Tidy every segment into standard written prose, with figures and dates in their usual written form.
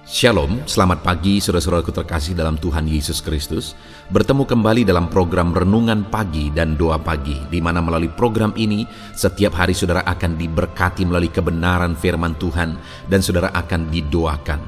Shalom, selamat pagi saudara-saudaraku terkasih dalam Tuhan Yesus Kristus. Bertemu kembali dalam program Renungan Pagi dan Doa Pagi, di mana melalui program ini setiap hari saudara akan diberkati melalui kebenaran firman Tuhan dan saudara akan didoakan.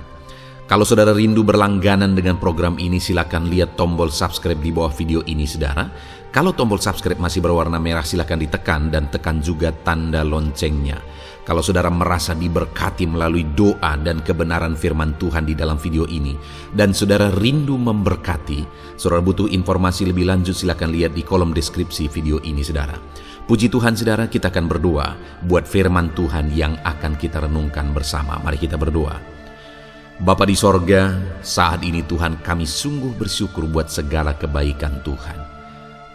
Kalau saudara rindu berlangganan dengan program ini, silakan lihat tombol subscribe di bawah video ini saudara. Kalau tombol subscribe masih berwarna merah, silakan ditekan dan tekan juga tanda loncengnya. Kalau saudara merasa diberkati melalui doa dan kebenaran firman Tuhan di dalam video ini, dan saudara rindu memberkati, saudara butuh informasi lebih lanjut, silakan lihat di kolom deskripsi video ini saudara. Puji Tuhan saudara, kita akan berdoa buat firman Tuhan yang akan kita renungkan bersama. Mari kita berdoa. Bapa di sorga, saat ini Tuhan kami sungguh bersyukur buat segala kebaikan Tuhan.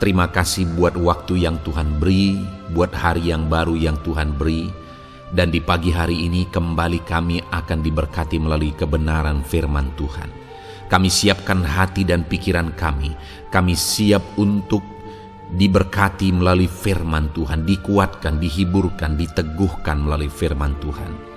Terima kasih buat waktu yang Tuhan beri, buat hari yang baru yang Tuhan beri. Dan di pagi hari ini kembali kami akan diberkati melalui kebenaran firman Tuhan. Kami siapkan hati dan pikiran kami. Kami siap untuk diberkati melalui firman Tuhan, dikuatkan, dihiburkan, diteguhkan melalui firman Tuhan.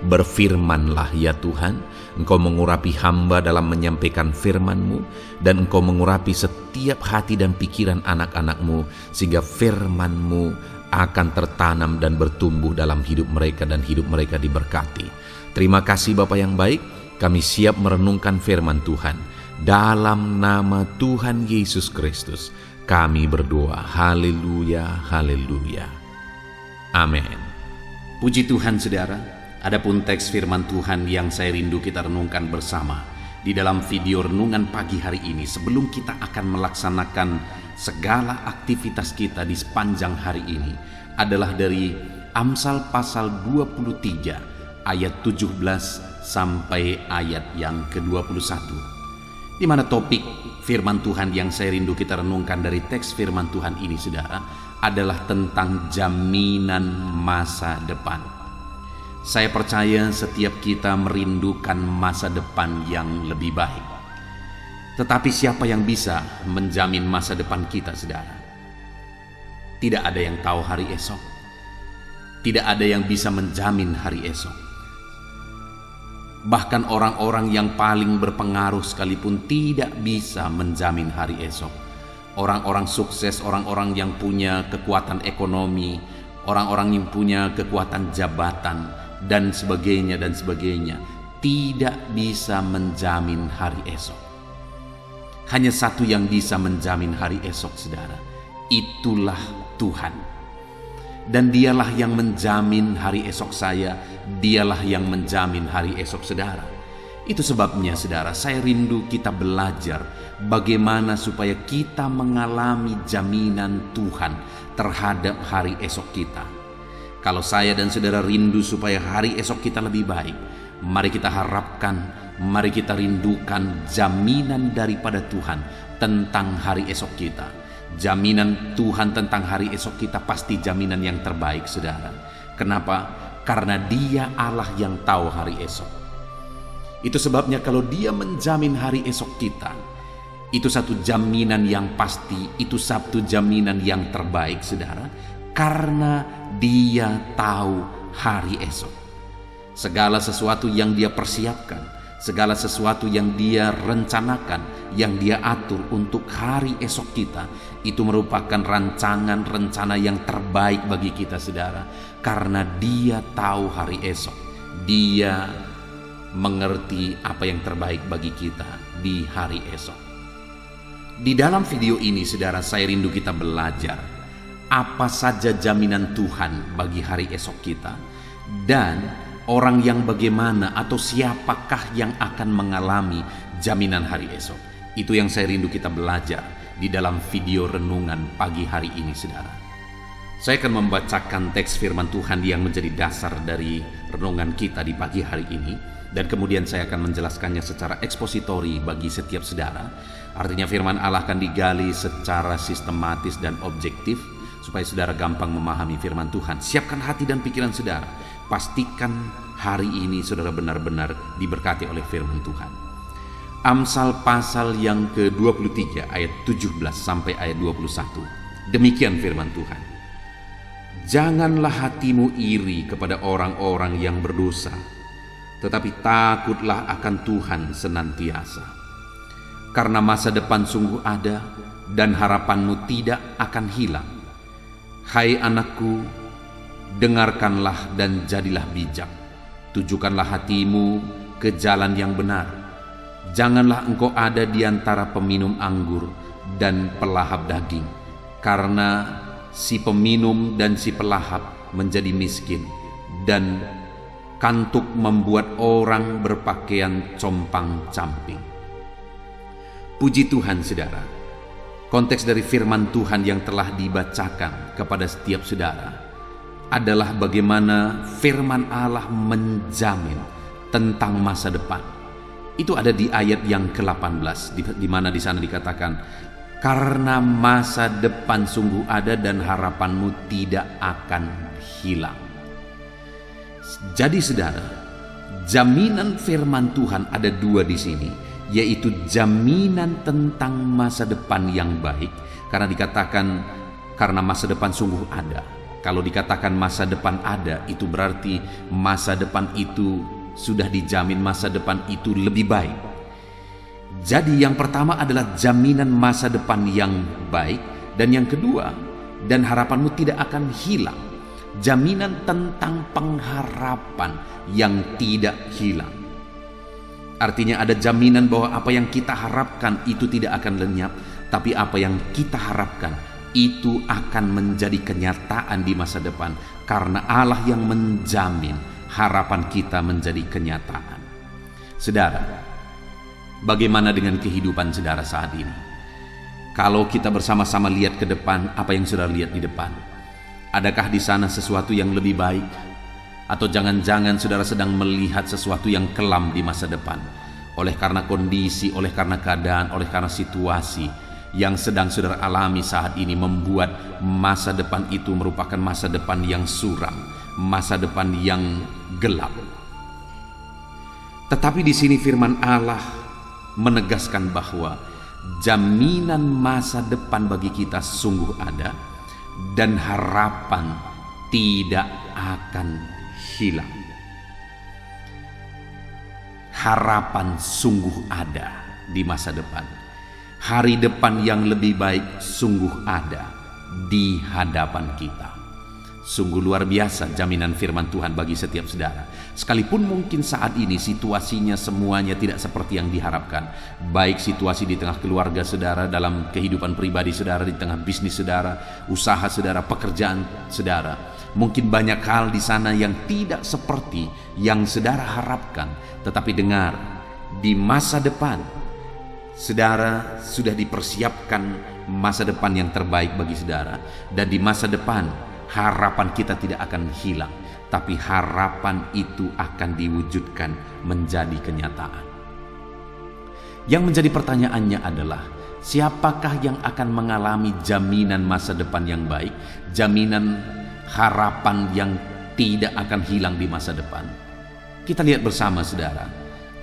Berfirmanlah ya Tuhan, Engkau mengurapi hamba dalam menyampaikan firman-Mu, dan Engkau mengurapi setiap hati dan pikiran anak-anak-Mu, sehingga firman-Mu akan tertanam dan bertumbuh dalam hidup mereka dan hidup mereka diberkati. Terima kasih Bapa yang baik, kami siap merenungkan firman Tuhan. Dalam nama Tuhan Yesus Kristus, kami berdoa. Haleluya, haleluya. Amin. Puji Tuhan saudara, adapun teks firman Tuhan yang saya rindu kita renungkan bersama di dalam video renungan pagi hari ini, sebelum kita akan melaksanakan segala aktivitas kita di sepanjang hari ini, adalah dari Amsal pasal 23 ayat 17 sampai ayat yang ke-21, di mana topik firman Tuhan yang saya rindu kita renungkan dari teks firman Tuhan ini saudara adalah tentang jaminan masa depan. Saya percaya setiap kita merindukan masa depan yang lebih baik. Tetapi siapa yang bisa menjamin masa depan kita, saudara? Tidak ada yang tahu hari esok. Tidak ada yang bisa menjamin hari esok. Bahkan orang-orang yang paling berpengaruh sekalipun tidak bisa menjamin hari esok. Orang-orang sukses, orang-orang yang punya kekuatan ekonomi, orang-orang yang punya kekuatan jabatan, dan sebagainya, tidak bisa menjamin hari esok. Hanya satu yang bisa menjamin hari esok, saudara. Itulah Tuhan. Dan dialah yang menjamin hari esok saya. Dialah yang menjamin hari esok saudara. Itu sebabnya, saudara, saya rindu kita belajar bagaimana supaya kita mengalami jaminan Tuhan terhadap hari esok kita. Kalau saya dan saudara rindu supaya hari esok kita lebih baik, mari kita harapkan, mari kita rindukan jaminan daripada Tuhan tentang hari esok kita. Jaminan Tuhan tentang hari esok kita pasti jaminan yang terbaik, saudara. Kenapa? Karena Dia Allah yang tahu hari esok. Itu sebabnya kalau Dia menjamin hari esok kita, itu satu jaminan yang pasti, itu satu jaminan yang terbaik, saudara. Karena Dia tahu hari esok. Segala sesuatu yang Dia persiapkan, segala sesuatu yang Dia rencanakan, yang Dia atur untuk hari esok kita, itu merupakan rancangan rencana yang terbaik bagi kita, saudara. Karena Dia tahu hari esok, Dia mengerti apa yang terbaik bagi kita di hari esok. Di dalam video ini, saudara, saya rindu kita belajar apa saja jaminan Tuhan bagi hari esok kita, dan orang yang bagaimana atau siapakah yang akan mengalami jaminan hari esok. Itu yang saya rindu kita belajar di dalam video renungan pagi hari ini, saudara. Saya akan membacakan teks firman Tuhan yang menjadi dasar dari renungan kita di pagi hari ini, dan kemudian saya akan menjelaskannya secara ekspositori bagi setiap saudara. Artinya firman Allah akan digali secara sistematis dan objektif supaya saudara gampang memahami firman Tuhan. Siapkan hati dan pikiran saudara. Pastikan hari ini saudara benar-benar diberkati oleh firman Tuhan. Amsal pasal yang ke-23 ayat 17 sampai ayat 21. Demikian firman Tuhan. Janganlah hatimu iri kepada orang-orang yang berdosa, tetapi takutlah akan Tuhan senantiasa. Karena masa depan sungguh ada dan harapanmu tidak akan hilang. Hai anakku, dengarkanlah dan jadilah bijak. Tujukanlah hatimu ke jalan yang benar. Janganlah engkau ada di antara peminum anggur dan pelahap daging, karena si peminum dan si pelahap menjadi miskin, dan kantuk membuat orang berpakaian compang-camping. Puji Tuhan, saudara. Konteks dari firman Tuhan yang telah dibacakan kepada setiap saudara adalah bagaimana firman Allah menjamin tentang masa depan. Itu ada di ayat yang ke-18, di mana di sana dikatakan, karena masa depan sungguh ada dan harapanmu tidak akan hilang. Jadi saudara, jaminan firman Tuhan ada dua di sini, yaitu jaminan tentang masa depan yang baik, karena dikatakan karena masa depan sungguh ada. Kalau dikatakan masa depan ada, itu berarti masa depan itu sudah dijamin, masa depan itu lebih baik. Jadi yang pertama adalah jaminan masa depan yang baik, dan yang kedua, dan harapanmu tidak akan hilang, jaminan tentang pengharapan yang tidak hilang. Artinya ada jaminan bahwa apa yang kita harapkan itu tidak akan lenyap, tapi apa yang kita harapkan itu akan menjadi kenyataan di masa depan, karena Allah yang menjamin harapan kita menjadi kenyataan. Saudara, bagaimana dengan kehidupan saudara saat ini? Kalau kita bersama-sama lihat ke depan, apa yang saudara lihat di depan? Adakah di sana sesuatu yang lebih baik? Atau jangan-jangan saudara sedang melihat sesuatu yang kelam di masa depan, oleh karena kondisi, oleh karena keadaan, oleh karena situasi yang sedang saudara alami saat ini membuat masa depan itu merupakan masa depan yang suram, masa depan yang gelap. Tetapi di sini firman Allah menegaskan bahwa jaminan masa depan bagi kita sungguh ada dan harapan tidak akan hilang. Harapan sungguh ada di masa depan. Hari depan yang lebih baik sungguh ada di hadapan kita. Sungguh luar biasa jaminan firman Tuhan bagi setiap saudara. Sekalipun mungkin saat ini situasinya semuanya tidak seperti yang diharapkan, baik situasi di tengah keluarga saudara, dalam kehidupan pribadi saudara, di tengah bisnis saudara, usaha saudara, pekerjaan saudara. Mungkin banyak hal di sana yang tidak seperti yang saudara harapkan. Tetapi dengar, di masa depan saudara sudah dipersiapkan masa depan yang terbaik bagi saudara. Dan di masa depan harapan kita tidak akan hilang, tapi harapan itu akan diwujudkan menjadi kenyataan. Yang menjadi pertanyaannya adalah, siapakah yang akan mengalami jaminan masa depan yang baik, jaminan harapan yang tidak akan hilang di masa depan? Kita lihat bersama saudara,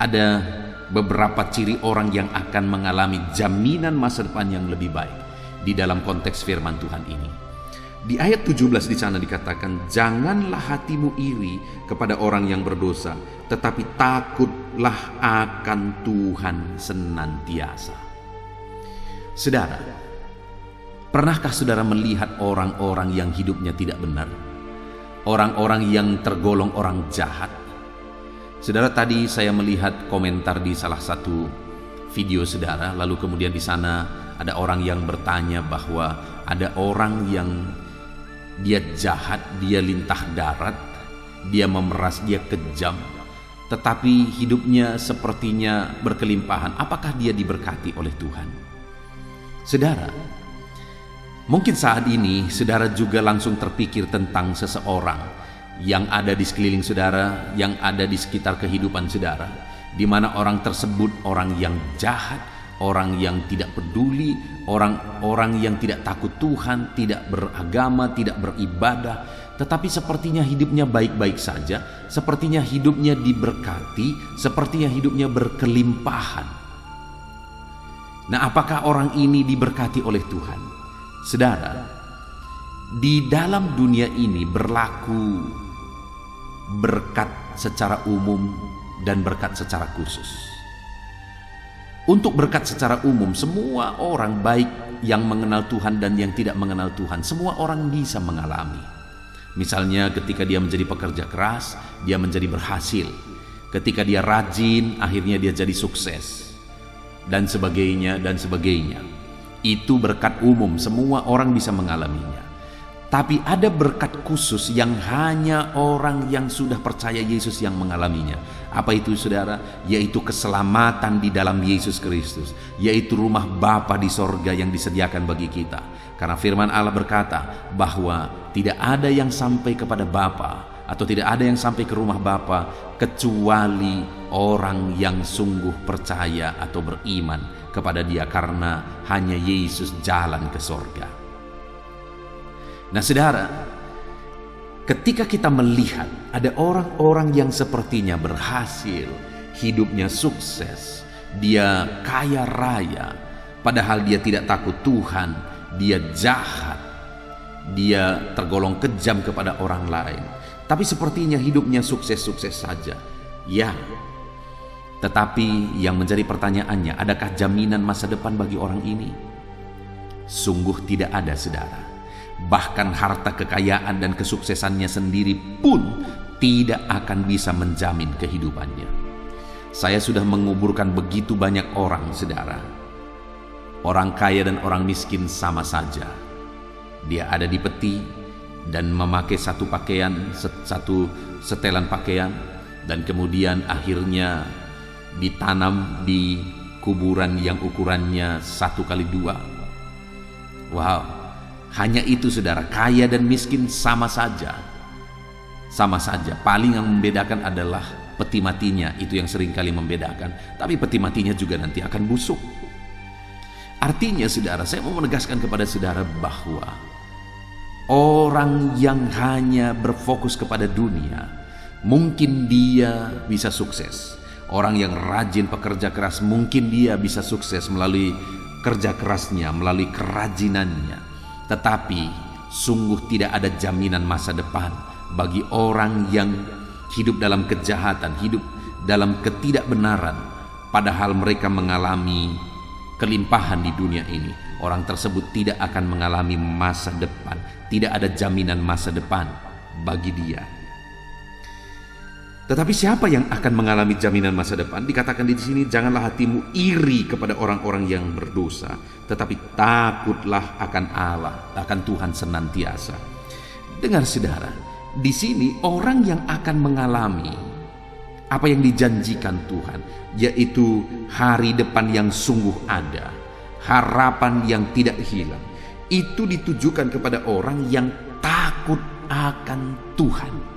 ada beberapa ciri orang yang akan mengalami jaminan masa depan yang lebih baik di dalam konteks firman Tuhan ini. Di ayat 17 di sana dikatakan, janganlah hatimu iri kepada orang yang berdosa, tetapi takutlah akan Tuhan senantiasa. Saudara, pernahkah saudara melihat orang-orang yang hidupnya tidak benar? Orang-orang yang tergolong orang jahat? Saudara, tadi saya melihat komentar di salah satu video saudara, lalu kemudian di sana ada orang yang bertanya bahwa ada orang yang dia jahat, dia lintah darat, dia memeras, dia kejam, tetapi hidupnya sepertinya berkelimpahan. Apakah dia diberkati oleh Tuhan? Saudara, mungkin saat ini saudara juga langsung terpikir tentang seseorang yang ada di sekeliling saudara, yang ada di sekitar kehidupan saudara, di mana orang tersebut orang yang jahat, orang yang tidak peduli, orang-orang yang tidak takut Tuhan, tidak beragama, tidak beribadah, tetapi sepertinya hidupnya baik-baik saja, sepertinya hidupnya diberkati, sepertinya hidupnya berkelimpahan. Nah, apakah orang ini diberkati oleh Tuhan? Saudara, di dalam dunia ini berlaku berkat secara umum dan berkat secara khusus. Untuk berkat secara umum, semua orang baik yang mengenal Tuhan dan yang tidak mengenal Tuhan, semua orang bisa mengalami. Misalnya ketika dia menjadi pekerja keras, dia menjadi berhasil. Ketika dia rajin, akhirnya dia jadi sukses. Dan sebagainya, dan sebagainya. Itu berkat umum, semua orang bisa mengalaminya. Tapi ada berkat khusus yang hanya orang yang sudah percaya Yesus yang mengalaminya. Apa itu saudara? Yaitu keselamatan di dalam Yesus Kristus. Yaitu rumah Bapa di sorga yang disediakan bagi kita. Karena firman Allah berkata bahwa tidak ada yang sampai kepada Bapa atau tidak ada yang sampai ke rumah Bapa kecuali orang yang sungguh percaya atau beriman kepada Dia, karena hanya Yesus jalan ke sorga. Nah saudara, ketika kita melihat ada orang-orang yang sepertinya berhasil, hidupnya sukses, dia kaya raya, padahal dia tidak takut Tuhan, dia jahat, dia tergolong kejam kepada orang lain, tapi sepertinya hidupnya sukses-sukses saja. Ya, tetapi yang menjadi pertanyaannya, adakah jaminan masa depan bagi orang ini? Sungguh tidak ada saudara. Bahkan harta kekayaan dan kesuksesannya sendiri pun tidak akan bisa menjamin kehidupannya. Saya sudah menguburkan begitu banyak orang saudara. Orang kaya dan orang miskin sama saja. Dia ada di peti dan memakai satu pakaian, satu setelan pakaian, dan kemudian akhirnya ditanam di kuburan yang ukurannya 1x2. Wow. Hanya itu saudara, kaya dan miskin sama saja. Sama saja. Paling yang membedakan adalah peti matinya, itu yang sering kali membedakan. Tapi peti matinya juga nanti akan busuk. Artinya saudara, saya mau menegaskan kepada saudara bahwa orang yang hanya berfokus kepada dunia, mungkin dia bisa sukses. Orang yang rajin pekerja keras, mungkin dia bisa sukses melalui kerja kerasnya, melalui kerajinannya. Tetapi sungguh tidak ada jaminan masa depan bagi orang yang hidup dalam kejahatan, hidup dalam ketidakbenaran, padahal mereka mengalami kelimpahan di dunia ini. Orang tersebut tidak akan mengalami masa depan, tidak ada jaminan masa depan bagi dia. Tetapi siapa yang akan mengalami jaminan masa depan? Dikatakan di sini, janganlah hatimu iri kepada orang-orang yang berdosa, tetapi takutlah akan Allah, akan Tuhan senantiasa. Dengar saudara, di sini orang yang akan mengalami apa yang dijanjikan Tuhan, yaitu hari depan yang sungguh ada, harapan yang tidak hilang, itu ditujukan kepada orang yang takut akan Tuhan.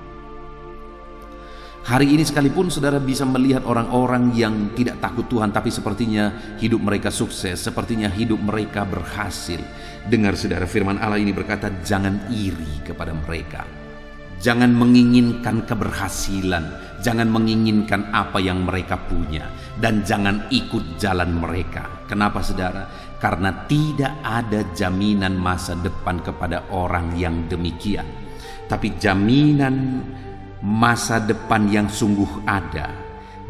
Hari ini sekalipun saudara bisa melihat orang-orang yang tidak takut Tuhan, tapi sepertinya hidup mereka sukses, sepertinya hidup mereka berhasil. Dengar saudara, firman Allah ini berkata, jangan iri kepada mereka. Jangan menginginkan keberhasilan, jangan menginginkan apa yang mereka punya, dan jangan ikut jalan mereka. Kenapa saudara? Karena tidak ada jaminan masa depan kepada orang yang demikian. Tapi jaminan masa depan yang sungguh ada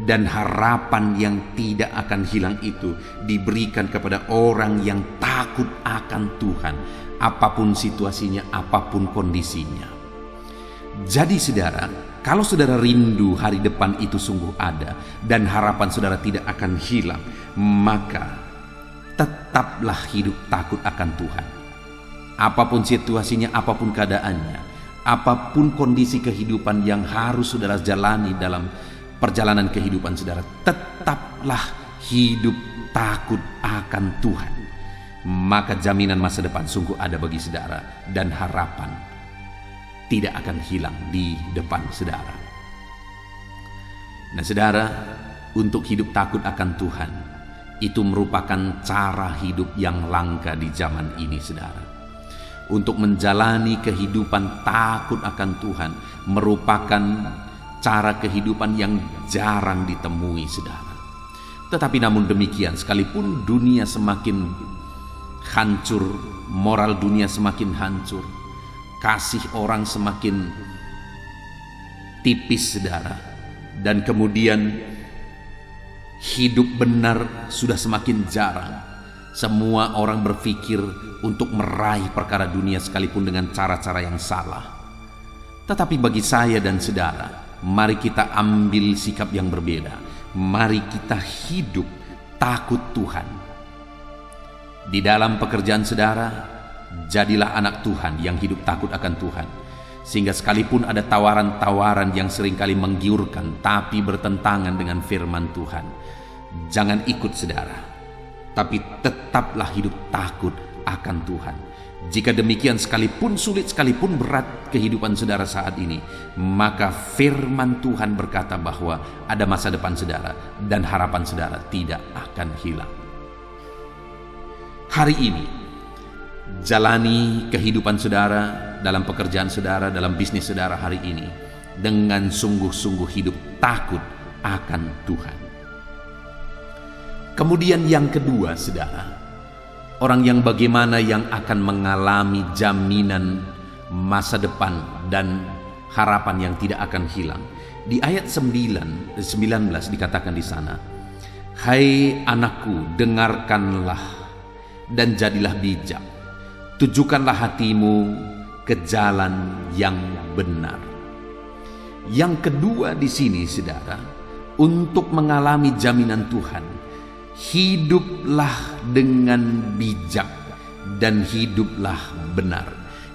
dan harapan yang tidak akan hilang itu diberikan kepada orang yang takut akan Tuhan, apapun situasinya, apapun kondisinya. Jadi saudara, kalau saudara rindu hari depan itu sungguh ada dan harapan saudara tidak akan hilang, maka tetaplah hidup takut akan Tuhan. Apapun situasinya, apapun keadaannya, apapun kondisi kehidupan yang harus saudara jalani dalam perjalanan kehidupan saudara, tetaplah hidup takut akan Tuhan. Maka jaminan masa depan sungguh ada bagi saudara dan harapan tidak akan hilang di depan saudara. Nah saudara, untuk hidup takut akan Tuhan itu merupakan cara hidup yang langka di zaman ini saudara. Untuk menjalani kehidupan takut akan Tuhan merupakan cara kehidupan yang jarang ditemui saudara. Tetapi namun demikian, sekalipun dunia semakin hancur, moral dunia semakin hancur, kasih orang semakin tipis saudara, Dan kemudian hidup benar sudah semakin jarang. Semua orang berpikir untuk meraih perkara dunia sekalipun dengan cara-cara yang salah. Tetapi bagi saya dan saudara, mari kita ambil sikap yang berbeda. Mari kita hidup takut Tuhan. Di dalam pekerjaan saudara, jadilah anak Tuhan yang hidup takut akan Tuhan. Sehingga sekalipun ada tawaran-tawaran yang seringkali menggiurkan tapi bertentangan dengan firman Tuhan, jangan ikut saudara, tapi tetaplah hidup takut akan Tuhan. Jika demikian, sekalipun sulit, sekalipun berat kehidupan saudara saat ini, maka firman Tuhan berkata bahwa ada masa depan saudara dan harapan saudara tidak akan hilang. Hari ini, jalani kehidupan saudara, dalam pekerjaan saudara, dalam bisnis saudara hari ini dengan sungguh-sungguh hidup takut akan Tuhan. Kemudian yang kedua saudara, orang yang bagaimana yang akan mengalami jaminan masa depan dan harapan yang tidak akan hilang. Di ayat 19 dikatakan di sana, "Hai anakku, dengarkanlah dan jadilah bijak. Tujukanlah hatimu ke jalan yang benar." Yang kedua di sini saudara, untuk mengalami jaminan Tuhan, hiduplah dengan bijak dan hiduplah benar.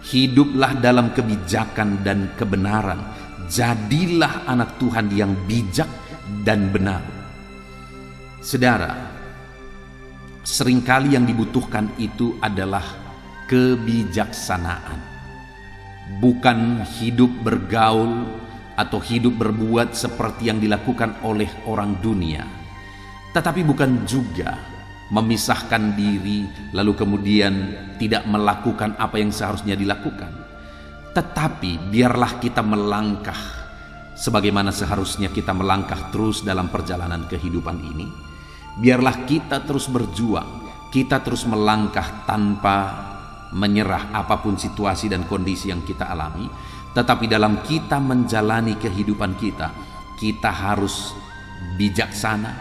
Hiduplah dalam kebijakan dan kebenaran. Jadilah anak Tuhan yang bijak dan benar. Saudara, seringkali yang dibutuhkan itu adalah kebijaksanaan. Bukan hidup bergaul atau hidup berbuat seperti yang dilakukan oleh orang dunia, tetapi bukan juga memisahkan diri lalu kemudian tidak melakukan apa yang seharusnya dilakukan. Tetapi biarlah kita melangkah sebagaimana seharusnya kita melangkah terus dalam perjalanan kehidupan ini. Biarlah kita terus berjuang, kita terus melangkah tanpa menyerah apapun situasi dan kondisi yang kita alami. Tetapi dalam kita menjalani kehidupan kita, kita harus bijaksana,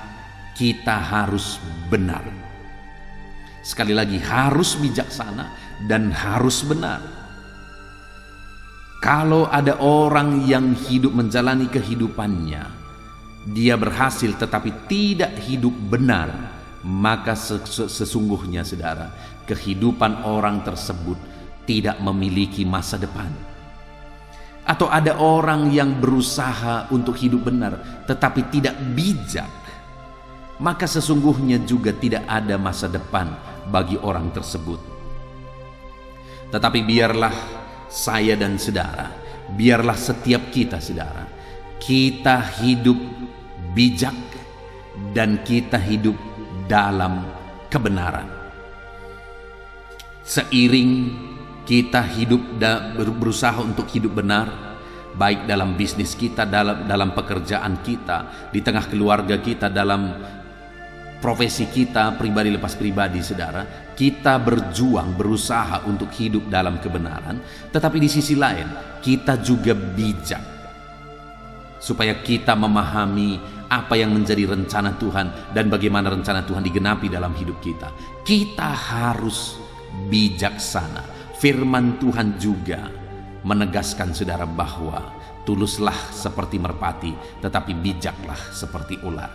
kita harus benar. Sekali lagi, harus bijaksana dan harus benar. Kalau ada orang yang hidup menjalani kehidupannya, dia berhasil tetapi tidak hidup benar, maka sesungguhnya saudara, kehidupan orang tersebut tidak memiliki masa depan. Atau ada orang yang berusaha untuk hidup benar tetapi tidak bijak, maka sesungguhnya juga tidak ada masa depan bagi orang tersebut. Tetapi biarlah saya dan saudara, biarlah setiap kita saudara, kita hidup bijak dan kita hidup dalam kebenaran. Seiring kita hidup berusaha untuk hidup benar, baik dalam bisnis kita, dalam pekerjaan kita, di tengah keluarga kita, dalam profesi kita, pribadi lepas pribadi saudara, kita berjuang, berusaha untuk hidup dalam kebenaran. Tetapi di sisi lain, kita juga bijak, supaya kita memahami apa yang menjadi rencana Tuhan dan bagaimana rencana Tuhan digenapi dalam hidup kita. Kita harus bijaksana. Firman Tuhan juga menegaskan saudara bahwa tuluslah seperti merpati, tetapi bijaklah seperti ular.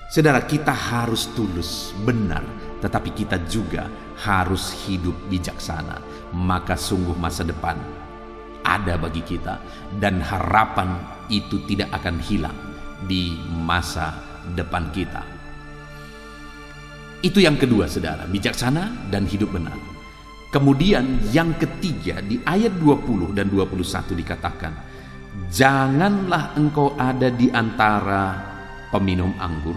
Saudara, kita harus tulus, benar, tetapi kita juga harus hidup bijaksana. Maka sungguh masa depan ada bagi kita dan harapan itu tidak akan hilang di masa depan kita. Itu yang kedua saudara, bijaksana dan hidup benar. Kemudian yang ketiga di ayat 20 dan 21 dikatakan, janganlah engkau ada di antara peminum anggur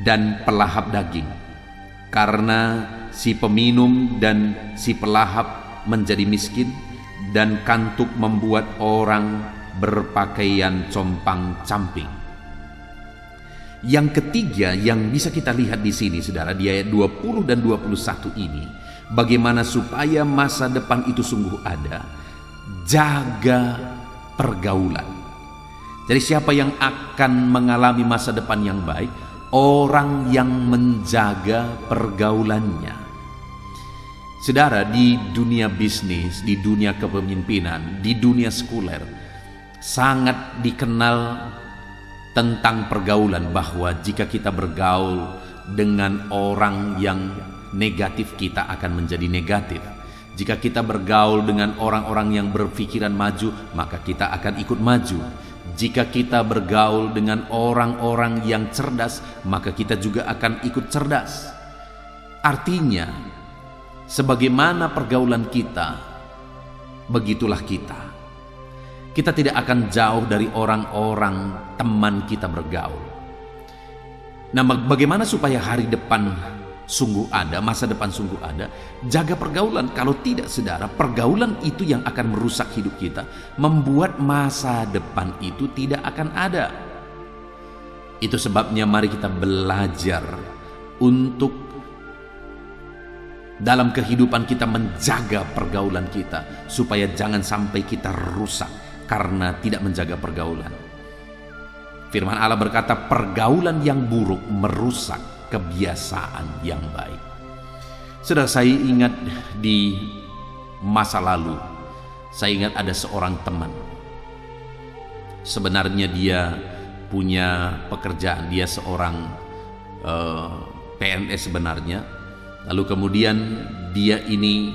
dan pelahap daging, karena si peminum dan si pelahap menjadi miskin dan kantuk membuat orang berpakaian compang-camping. Yang ketiga yang bisa kita lihat di sini saudara, di ayat 20 dan 21 ini, bagaimana supaya masa depan itu sungguh ada. Jaga pergaulan. Jadi siapa yang akan mengalami masa depan yang baik? Orang yang menjaga pergaulannya. Saudara, di dunia bisnis, di dunia kepemimpinan, di dunia sekuler, sangat dikenal tentang pergaulan, bahwa jika kita bergaul dengan orang yang negatif, kita akan menjadi negatif. Jika kita bergaul dengan orang-orang yang berpikiran maju, maka kita akan ikut maju. Jika kita bergaul dengan orang-orang yang cerdas, maka kita juga akan ikut cerdas. Artinya, sebagaimana pergaulan kita, begitulah kita. Kita tidak akan jauh dari orang-orang teman kita bergaul. Nah, bagaimana supaya hari depan sungguh ada, masa depan sungguh ada? Jaga pergaulan. Kalau tidak, saudara, pergaulan itu yang akan merusak hidup kita, membuat masa depan itu tidak akan ada. Itu sebabnya mari kita belajar untuk dalam kehidupan kita menjaga pergaulan kita, supaya jangan sampai kita rusak karena tidak menjaga pergaulan. Firman Allah berkata, pergaulan yang buruk merusak kebiasaan yang baik. Saudara, saya ingat di masa lalu, saya ingat ada seorang teman. Sebenarnya dia punya pekerjaan, dia seorang PNS sebenarnya. Lalu kemudian dia ini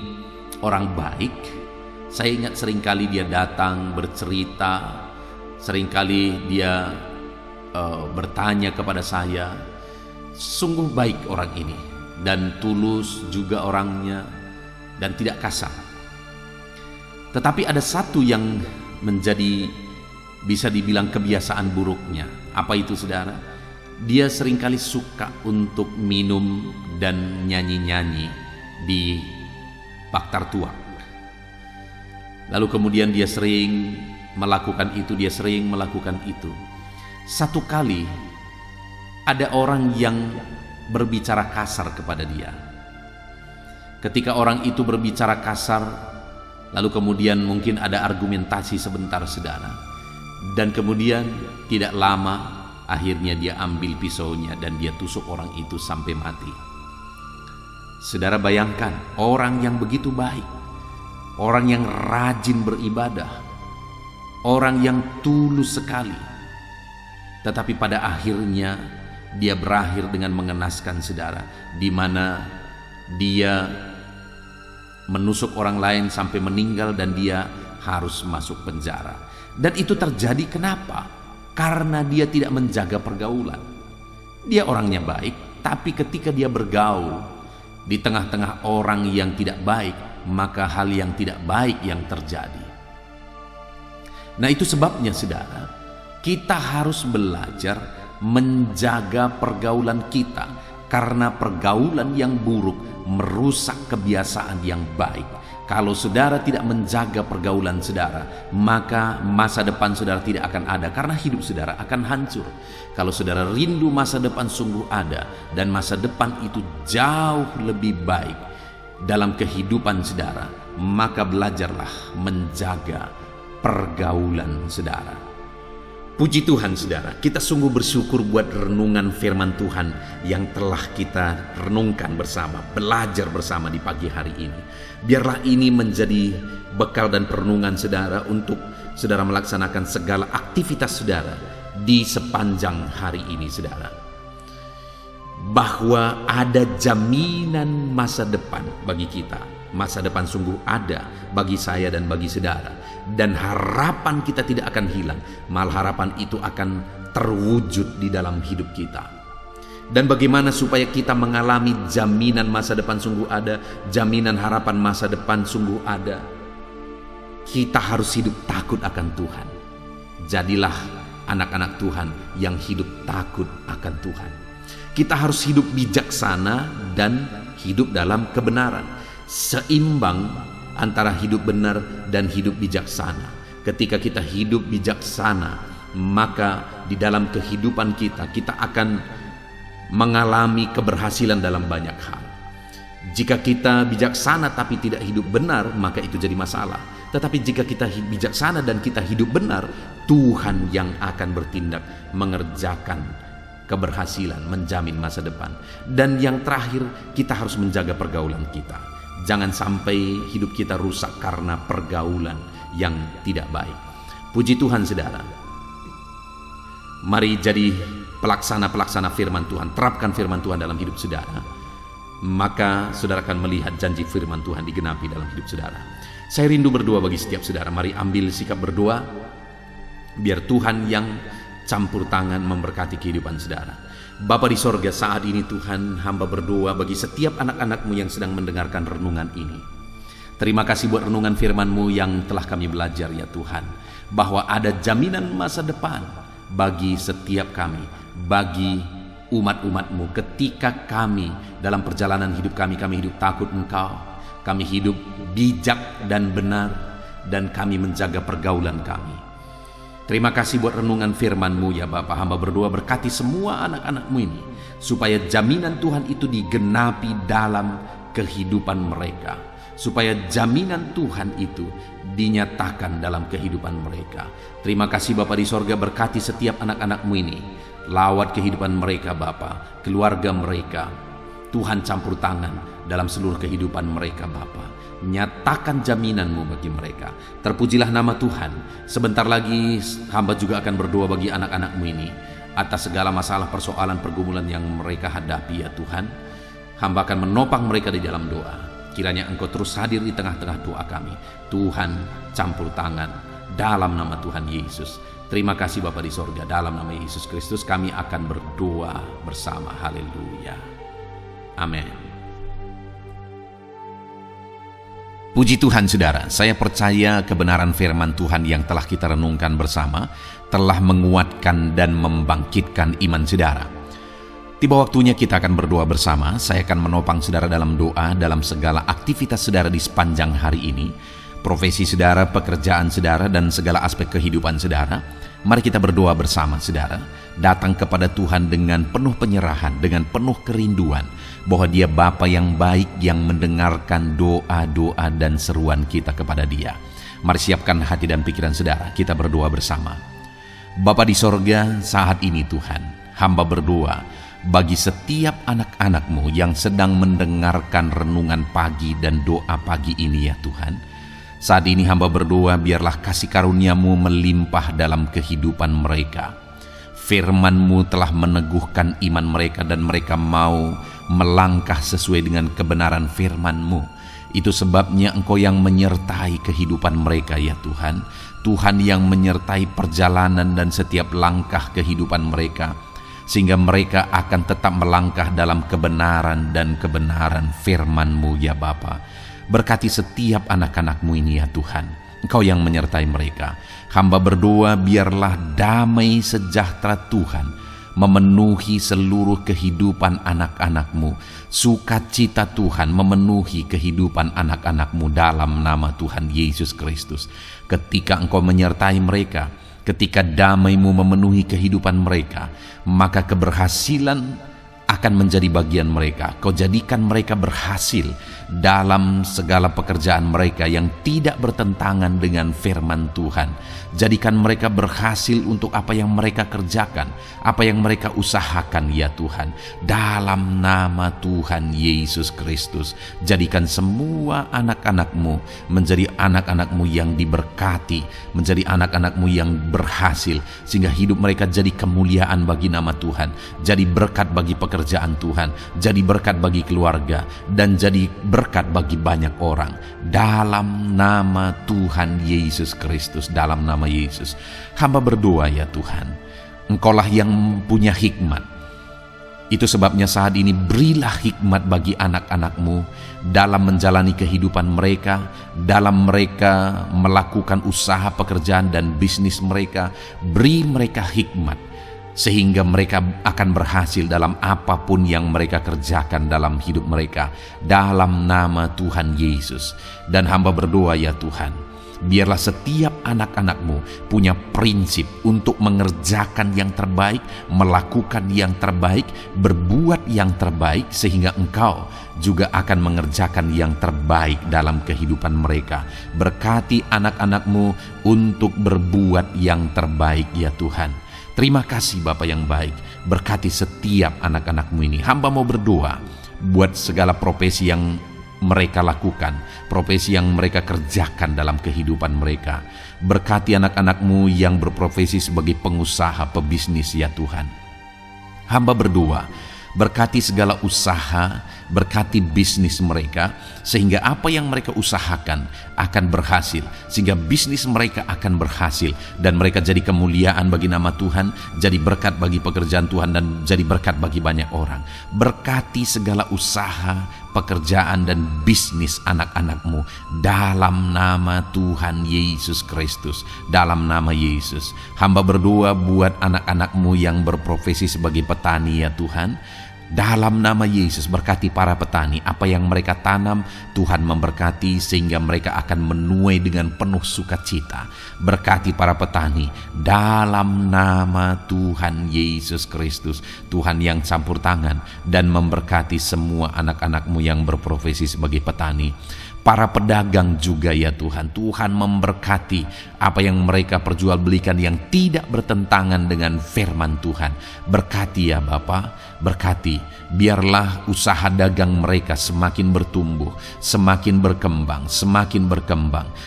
orang baik. Saya ingat seringkali dia datang bercerita, seringkali dia bertanya kepada saya. Sungguh baik orang ini, dan tulus juga orangnya, dan tidak kasar. Tetapi ada satu yang menjadi, bisa dibilang, kebiasaan buruknya. Apa itu, saudara? Dia seringkali suka untuk minum dan nyanyi-nyanyi di baktar tua. Lalu kemudian dia sering melakukan itu, dia sering melakukan itu. Satu kali ada orang yang berbicara kasar kepada dia. Ketika orang itu berbicara kasar, lalu kemudian mungkin ada argumentasi sebentar, saudara. Dan kemudian tidak lama, akhirnya dia ambil pisaunya dan dia tusuk orang itu sampai mati. Saudara, bayangkan orang yang begitu baik, orang yang rajin beribadah, orang yang tulus sekali, tetapi pada akhirnya dia berakhir dengan mengenaskan, saudara, di mana dia menusuk orang lain sampai meninggal dan dia harus masuk penjara. Dan itu terjadi kenapa? Karena dia tidak menjaga pergaulan. Dia orangnya baik, tapi ketika dia bergaul di tengah-tengah orang yang tidak baik, maka hal yang tidak baik yang terjadi. Nah, itu sebabnya, saudara, kita harus belajar menjaga pergaulan kita, karena pergaulan yang buruk merusak kebiasaan yang baik. Kalau saudara tidak menjaga pergaulan saudara, maka masa depan saudara tidak akan ada, karena hidup saudara akan hancur. Kalau saudara rindu masa depan sungguh ada, dan masa depan itu jauh lebih baik dalam kehidupan saudara, maka belajarlah menjaga pergaulan saudara. Puji Tuhan, saudara, kita sungguh bersyukur buat renungan firman Tuhan yang telah kita renungkan bersama, belajar bersama di pagi hari ini. Biarlah ini menjadi bekal dan perenungan saudara untuk saudara melaksanakan segala aktivitas saudara di sepanjang hari ini, saudara. Bahwa ada jaminan masa depan bagi kita. Masa depan sungguh ada bagi saya dan bagi saudara. Dan harapan kita tidak akan hilang, malah harapan itu akan terwujud di dalam hidup kita. Dan bagaimana supaya kita mengalami jaminan masa depan sungguh ada, jaminan harapan masa depan sungguh ada? Kita harus hidup takut akan Tuhan. Jadilah anak-anak Tuhan yang hidup takut akan Tuhan. Kita harus hidup bijaksana dan hidup dalam kebenaran, seimbang antara hidup benar dan hidup bijaksana. Ketika kita hidup bijaksana, maka di dalam kehidupan kita akan mengalami keberhasilan dalam banyak hal. Jika kita bijaksana tapi tidak hidup benar, maka itu jadi masalah. Tetapi jika kita bijaksana dan kita hidup benar, Tuhan yang akan bertindak mengerjakan keberhasilan, menjamin masa depan. Dan yang terakhir, kita harus menjaga pergaulan kita. Jangan sampai hidup kita rusak karena pergaulan yang tidak baik. Puji Tuhan saudara. Mari jadi pelaksana-pelaksana firman Tuhan. Terapkan firman Tuhan dalam hidup saudara. Maka saudara akan melihat janji firman Tuhan digenapi dalam hidup saudara. Saya rindu berdoa bagi setiap saudara. Mari ambil sikap berdoa, biar Tuhan yang campur tangan memberkati kehidupan saudara. Bapa di sorga, saat ini Tuhan, hamba berdoa bagi setiap anak-anak-Mu yang sedang mendengarkan renungan ini. Terima kasih buat renungan firman-Mu yang telah kami belajar ya Tuhan, bahwa ada jaminan masa depan bagi setiap kami, bagi umat-umat-Mu. Ketika kami dalam perjalanan hidup kami hidup takut Engkau, kami hidup bijak dan benar, dan kami menjaga pergaulan kami. Terima kasih buat renungan firman-Mu ya Bapa. Hamba berdoa berkati semua anak-anak-Mu ini, supaya jaminan Tuhan itu digenapi dalam kehidupan mereka, supaya jaminan Tuhan itu dinyatakan dalam kehidupan mereka. Terima kasih Bapa di sorga, berkati setiap anak-anak-Mu ini, lawat kehidupan mereka Bapa, keluarga mereka. Tuhan campur tangan dalam seluruh kehidupan mereka Bapa. Nyatakan jaminan-Mu bagi mereka. Terpujilah nama Tuhan. Sebentar lagi hamba juga akan berdoa bagi anak-anak-Mu ini atas segala masalah, persoalan, pergumulan yang mereka hadapi ya Tuhan. Hamba akan menopang mereka di dalam doa. Kiranya Engkau terus hadir di tengah-tengah doa kami. Tuhan campur tangan dalam nama Tuhan Yesus. Terima kasih Bapa di sorga, dalam nama Yesus Kristus kami akan berdoa bersama. Haleluya. Amin. Puji Tuhan saudara, saya percaya kebenaran firman Tuhan yang telah kita renungkan bersama telah menguatkan dan membangkitkan iman saudara. Tiba waktunya kita akan berdoa bersama. Saya akan menopang saudara dalam doa dalam segala aktivitas saudara di sepanjang hari ini, profesi saudara, pekerjaan saudara, dan segala aspek kehidupan saudara. Mari kita berdoa bersama saudara, datang kepada Tuhan dengan penuh penyerahan, dengan penuh kerinduan bahwa Dia Bapa yang baik yang mendengarkan doa-doa dan seruan kita kepada Dia. Mari siapkan hati dan pikiran saudara, kita berdoa bersama. Bapa di sorga, saat ini Tuhan, hamba berdoa bagi setiap anak-anak-Mu yang sedang mendengarkan renungan pagi dan doa pagi ini ya Tuhan. Saat ini hamba berdoa biarlah kasih karunia-Mu melimpah dalam kehidupan mereka. Firman-Mu telah meneguhkan iman mereka dan mereka mau melangkah sesuai dengan kebenaran firman-Mu. Itu sebabnya Engkau yang menyertai kehidupan mereka ya Tuhan. Tuhan yang menyertai perjalanan dan setiap langkah kehidupan mereka, sehingga mereka akan tetap melangkah dalam kebenaran dan kebenaran firman-Mu ya Bapa. Berkati setiap anak-anak-Mu ini ya Tuhan. Engkau yang menyertai mereka. Hamba berdoa biarlah damai sejahtera Tuhan memenuhi seluruh kehidupan anak-anak-Mu. Sukacita Tuhan memenuhi kehidupan anak-anak-Mu dalam nama Tuhan Yesus Kristus. Ketika Engkau menyertai mereka, ketika damai-Mu memenuhi kehidupan mereka, maka keberhasilan akan menjadi bagian mereka. Kau jadikan mereka berhasil dalam segala pekerjaan mereka yang tidak bertentangan dengan firman Tuhan. Jadikan mereka berhasil untuk apa yang mereka kerjakan, apa yang mereka usahakan ya Tuhan. Dalam nama Tuhan Yesus Kristus, jadikan semua anak-anak-Mu menjadi anak-anak-Mu yang diberkati, menjadi anak-anak-Mu yang berhasil, sehingga hidup mereka jadi kemuliaan bagi nama Tuhan, jadi berkat bagi pekerjaan Tuhan, jadi berkat bagi keluarga, dan jadi berkat bagi banyak orang. Dalam nama Tuhan Yesus Kristus, dalam nama Yesus, hamba berdoa ya Tuhan, Engkaulah yang punya hikmat. Itu sebabnya saat ini berilah hikmat bagi anak-anak-Mu dalam menjalani kehidupan mereka, dalam mereka melakukan usaha, pekerjaan, dan bisnis mereka. Beri mereka hikmat, sehingga mereka akan berhasil dalam apapun yang mereka kerjakan dalam hidup mereka, dalam nama Tuhan Yesus. Dan hamba berdoa ya Tuhan, Biarlah setiap anak-anak-Mu punya prinsip untuk mengerjakan yang terbaik, melakukan yang terbaik, berbuat yang terbaik, sehingga Engkau juga akan mengerjakan yang terbaik dalam kehidupan mereka. Berkati anak-anak-Mu untuk berbuat yang terbaik ya Tuhan. Terima kasih Bapa yang baik. Berkati setiap anak-anak-Mu ini. Hamba mau berdoa buat segala profesi yang mereka lakukan, profesi yang mereka kerjakan dalam kehidupan mereka. Berkati anak-anak-Mu yang berprofesi sebagai pengusaha, pebisnis ya Tuhan. Hamba berdoa, berkati segala usaha, berkati bisnis mereka, sehingga apa yang mereka usahakan akan berhasil, sehingga bisnis mereka akan berhasil, dan mereka jadi kemuliaan bagi nama Tuhan, jadi berkat bagi pekerjaan Tuhan, dan jadi berkat bagi banyak orang. Berkati segala usaha, pekerjaan, dan bisnis anak-anak-Mu dalam nama Tuhan Yesus Kristus. Dalam nama Yesus, hamba berdoa buat anak-anak-Mu yang berprofesi sebagai petani ya Tuhan. Dalam nama Yesus, berkati para petani. Apa yang mereka tanam, Tuhan memberkati sehingga mereka akan menuai dengan penuh sukacita. Berkati para petani dalam nama Tuhan Yesus Kristus. Tuhan yang campur tangan dan memberkati semua anak-anak-Mu yang berprofesi sebagai petani. Para pedagang juga ya Tuhan, Tuhan memberkati apa yang mereka perjualbelikan yang tidak bertentangan dengan firman Tuhan. Berkati ya Bapa, berkati, biarlah usaha dagang mereka semakin bertumbuh, semakin berkembang,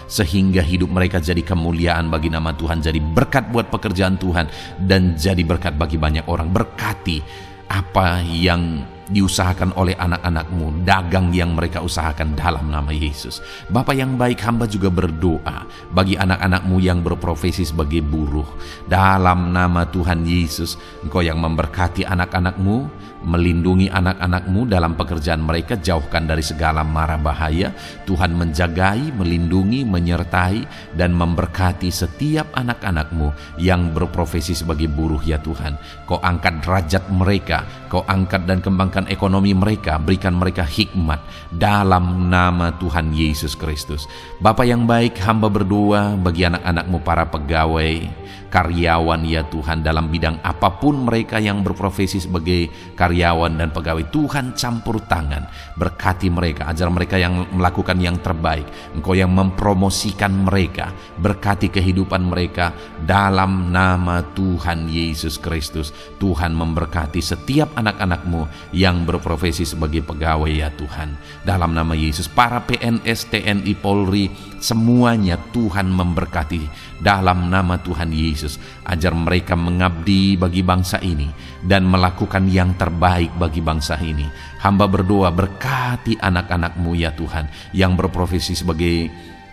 sehingga hidup mereka jadi kemuliaan bagi nama Tuhan, jadi berkat buat pekerjaan Tuhan, dan jadi berkat bagi banyak orang. Berkati apa yang diusahakan oleh anak-anak-Mu, dagang yang mereka usahakan dalam nama Yesus. Bapa yang baik, hamba juga berdoa bagi anak-anak-Mu yang berprofesi sebagai buruh. Dalam nama Tuhan Yesus, Engkau yang memberkati anak-anak-Mu, melindungi anak-anak-Mu dalam pekerjaan mereka, jauhkan dari segala mara bahaya. Tuhan menjagai, melindungi, menyertai, dan memberkati setiap anak-anak-Mu yang berprofesi sebagai buruh ya Tuhan. Kau angkat derajat mereka, Kau angkat dan kembangkan ekonomi mereka, berikan mereka hikmat dalam nama Tuhan Yesus Kristus. Bapa yang baik, hamba berdoa bagi anak-anak-Mu para pegawai, karyawan ya Tuhan, dalam bidang apapun mereka yang berprofesi sebagai karyawan dan pegawai. Tuhan campur tangan, berkati mereka, ajar mereka yang melakukan yang terbaik. Engkau yang mempromosikan mereka, berkati kehidupan mereka dalam nama Tuhan Yesus Kristus. Tuhan memberkati setiap anak-anak-Mu yang berprofesi sebagai pegawai ya Tuhan. Dalam nama Yesus, para PNS, TNI, Polri, semuanya Tuhan memberkati dalam nama Tuhan Yesus. Ajar mereka mengabdi bagi bangsa ini dan melakukan yang terbaik bagi bangsa ini. Hamba berdoa, berkati anak-anak-Mu ya Tuhan yang berprofesi sebagai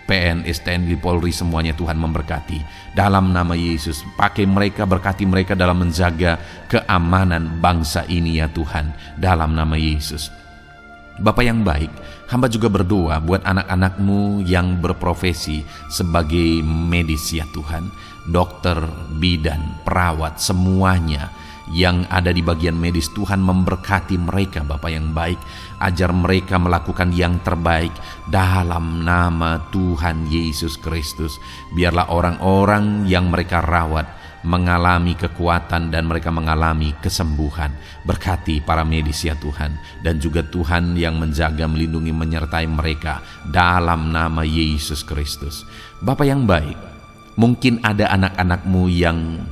PNS, TNI, Polri, semuanya Tuhan memberkati. Dalam nama Yesus, pakai mereka, berkati mereka dalam menjaga keamanan bangsa ini ya Tuhan. Dalam nama Yesus. Bapa yang baik, hamba juga berdoa buat anak-anak-Mu yang berprofesi sebagai medis ya Tuhan. Dokter, bidan, perawat, semuanya yang ada di bagian medis, Tuhan memberkati mereka Bapa yang baik. Ajar mereka melakukan yang terbaik dalam nama Tuhan Yesus Kristus. Biarlah orang-orang yang mereka rawat mengalami kekuatan dan mereka mengalami kesembuhan. Berkati para medis ya Tuhan, dan juga Tuhan yang menjaga, melindungi, menyertai mereka dalam nama Yesus Kristus. Bapa yang baik, mungkin ada anak-anak-Mu yang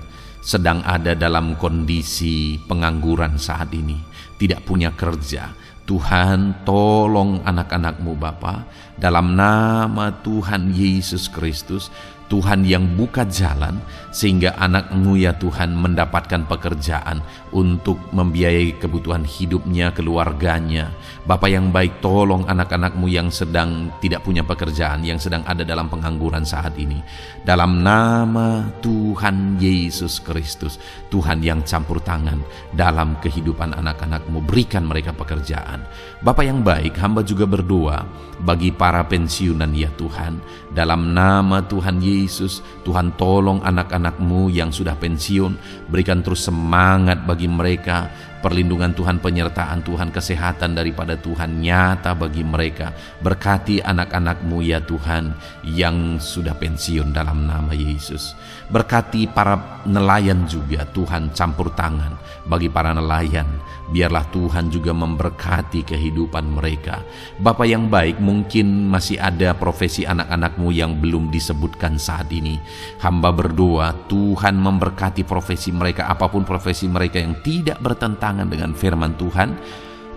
sedang ada dalam kondisi pengangguran saat ini, tidak punya kerja. Tuhan, tolong anak-anak-Mu Bapa, dalam nama Tuhan Yesus Kristus. Tuhan yang buka jalan sehingga anak-Mu ya Tuhan mendapatkan pekerjaan untuk membiayai kebutuhan hidupnya, keluarganya. Bapa yang baik, tolong anak-anak-Mu yang sedang tidak punya pekerjaan, yang sedang ada dalam pengangguran saat ini. Dalam nama Tuhan Yesus Kristus, Tuhan yang campur tangan dalam kehidupan anak-anak-Mu, berikan mereka pekerjaan. Bapa yang baik, hamba juga berdoa bagi para pensiunan ya Tuhan. Dalam nama Tuhan Yesus, Tuhan tolong anak-anak-Mu yang sudah pensiun, berikan terus semangat bagi mereka, perlindungan Tuhan, penyertaan Tuhan, kesehatan daripada Tuhan nyata bagi mereka. Berkati anak-anak-Mu ya Tuhan yang sudah pensiun dalam nama Yesus. Berkati para nelayan juga Tuhan, campur tangan bagi para nelayan. Biarlah Tuhan juga memberkati kehidupan mereka. Bapa yang baik, mungkin masih ada profesi anak-anak-Mu yang belum disebutkan saat ini. Hamba berdoa Tuhan memberkati profesi mereka, apapun profesi mereka yang tidak bertentangan dengan firman Tuhan.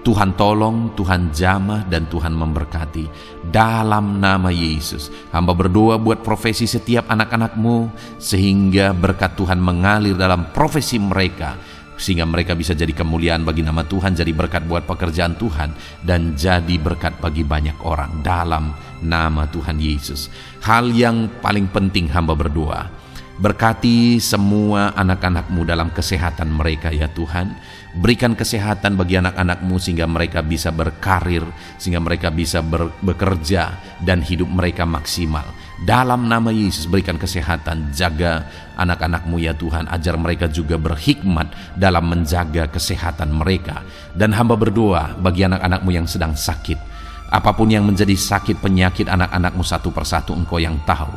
Tuhan tolong, Tuhan jamah, dan Tuhan memberkati. Dalam nama Yesus, hamba berdoa buat profesi setiap anak-anak-Mu, sehingga berkat Tuhan mengalir dalam profesi mereka, sehingga mereka bisa jadi kemuliaan bagi nama Tuhan, jadi berkat buat pekerjaan Tuhan, dan jadi berkat bagi banyak orang dalam nama Tuhan Yesus. Hal yang paling penting hamba berdoa, berkati semua anak-anak-Mu dalam kesehatan mereka ya Tuhan. Berikan kesehatan bagi anak-anak-Mu sehingga mereka bisa berkarir, sehingga mereka bisa bekerja dan hidup mereka maksimal. Dalam nama Yesus berikan kesehatan, jaga anak-anak-Mu ya Tuhan, ajar mereka juga berhikmat dalam menjaga kesehatan mereka. Dan hamba berdoa bagi anak-anak-Mu yang sedang sakit, apapun yang menjadi sakit penyakit anak-anak-Mu satu persatu Engkau yang tahu.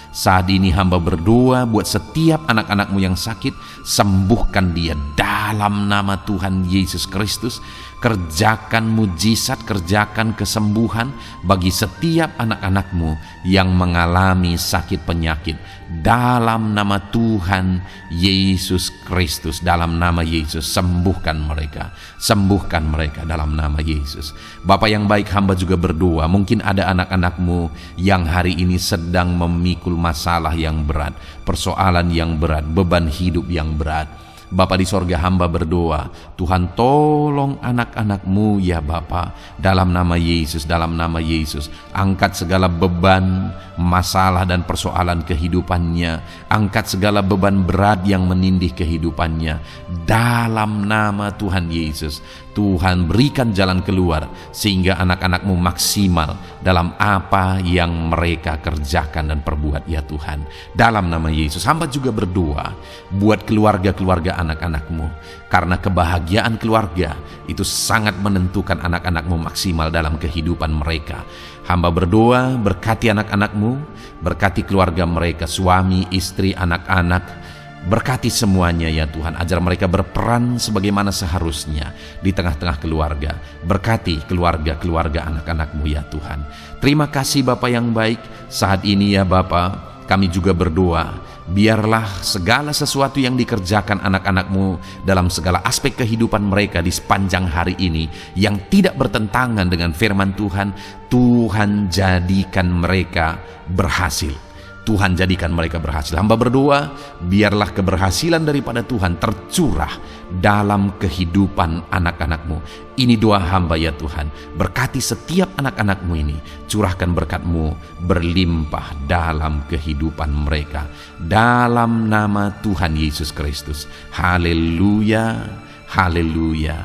Saat ini hamba berdoa buat setiap anak-anak-Mu yang sakit, sembuhkan dia dalam nama Tuhan Yesus Kristus. Kerjakan mujizat, kerjakan kesembuhan bagi setiap anak-anak-Mu yang mengalami sakit penyakit. Dalam nama Tuhan Yesus Kristus, dalam nama Yesus, sembuhkan mereka. Sembuhkan mereka dalam nama Yesus. Bapa yang baik, hamba juga berdoa, mungkin ada anak-anak-Mu yang hari ini sedang memikul masalah yang berat, persoalan yang berat, beban hidup yang berat. Bapa di sorga, hamba berdoa, Tuhan tolong anak-anak-Mu ya Bapa, dalam nama Yesus, dalam nama Yesus. Angkat segala beban, masalah dan persoalan kehidupannya. Angkat segala beban berat yang menindih kehidupannya. Dalam nama Tuhan Yesus, Tuhan berikan jalan keluar sehingga anak-anak-Mu maksimal dalam apa yang mereka kerjakan dan perbuat ya Tuhan. Dalam nama Yesus, hamba juga berdoa buat keluarga-keluarga anak-anak-Mu, karena kebahagiaan keluarga itu sangat menentukan anak-anak-Mu maksimal dalam kehidupan mereka. Hamba berdoa berkati anak-anak-Mu, berkati keluarga mereka, suami, istri, anak-anak. Berkati semuanya ya Tuhan, ajar mereka berperan sebagaimana seharusnya di tengah-tengah keluarga. Berkati keluarga-keluarga anak-anak-Mu ya Tuhan. Terima kasih Bapa yang baik. Saat ini ya Bapa, kami juga berdoa, biarlah segala sesuatu yang dikerjakan anak-anak-Mu dalam segala aspek kehidupan mereka di sepanjang hari ini yang tidak bertentangan dengan firman Tuhan, Tuhan jadikan mereka berhasil. Tuhan jadikan mereka berhasil. Hamba berdoa, biarlah keberhasilan daripada Tuhan tercurah dalam kehidupan anak-anak-Mu. Ini doa hamba ya Tuhan. Berkati setiap anak-anak-Mu ini. Curahkan berkat-Mu berlimpah dalam kehidupan mereka. Dalam nama Tuhan Yesus Kristus. Haleluya, haleluya,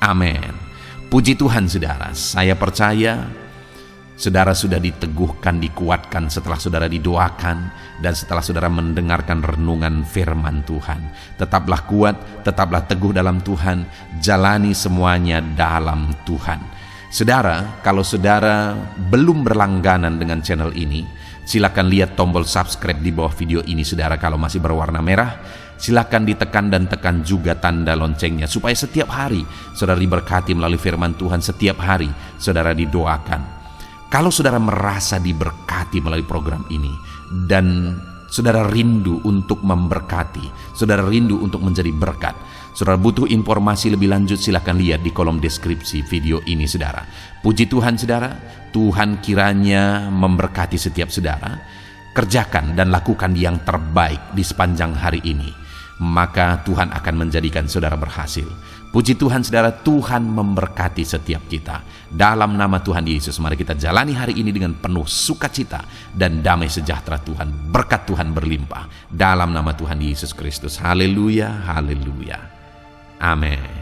amin. Puji Tuhan saudara, saya percaya saudara sudah diteguhkan, dikuatkan setelah saudara didoakan dan setelah saudara mendengarkan renungan firman Tuhan. Tetaplah kuat, tetaplah teguh dalam Tuhan, jalani semuanya dalam Tuhan. Saudara, kalau saudara belum berlangganan dengan channel ini, silakan lihat tombol subscribe di bawah video ini saudara. Kalau masih berwarna merah, silakan ditekan dan tekan juga tanda loncengnya supaya setiap hari saudara diberkati melalui firman Tuhan. Setiap hari saudara didoakan. Kalau saudara merasa diberkati melalui program ini dan saudara rindu untuk memberkati, saudara rindu untuk menjadi berkat, saudara butuh informasi lebih lanjut, silakan lihat di kolom deskripsi video ini saudara. Puji Tuhan saudara, Tuhan kiranya memberkati setiap saudara. Kerjakan dan lakukan yang terbaik di sepanjang hari ini, maka Tuhan akan menjadikan saudara berhasil. Puji Tuhan saudara, Tuhan memberkati setiap kita. Dalam nama Tuhan Yesus, mari kita jalani hari ini dengan penuh sukacita dan damai sejahtera Tuhan. Berkat Tuhan berlimpah. Dalam nama Tuhan Yesus Kristus. Haleluya, haleluya. Amin.